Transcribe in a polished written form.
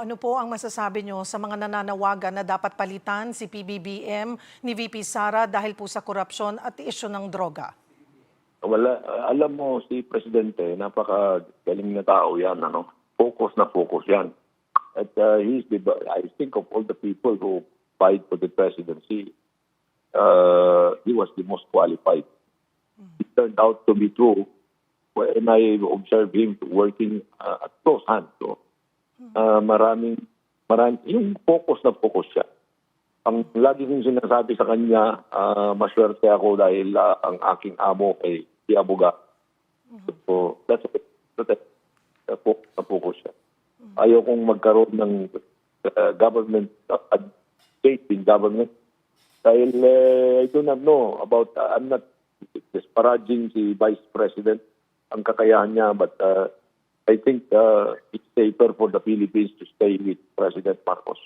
ano po ang masasabi nyo sa mga nananawagan na dapat palitan si PBBM ni VP Sara dahil po sa korupsyon at isyu ng droga? Wala, alam mo si Presidente, napakagaling na tao yan, ano? Focus na focus yan. At I think of all the people who fight for the presidency, he was the most qualified. It turned out to be true when I observed him working at close hand. So, maraming, yung focus na focus siya. Ang lagi kong sinasabi sa kanya, maswerte ako dahil ang aking amo ay si Abuga. So, that's focus na focus siya. Ayaw kong magkaroon ng government, state in government. Dahil I do not know about, I'm not disparaging si Vice President, ang kakayahan niya, but I think it's safer for the Philippines to stay with President Marcos.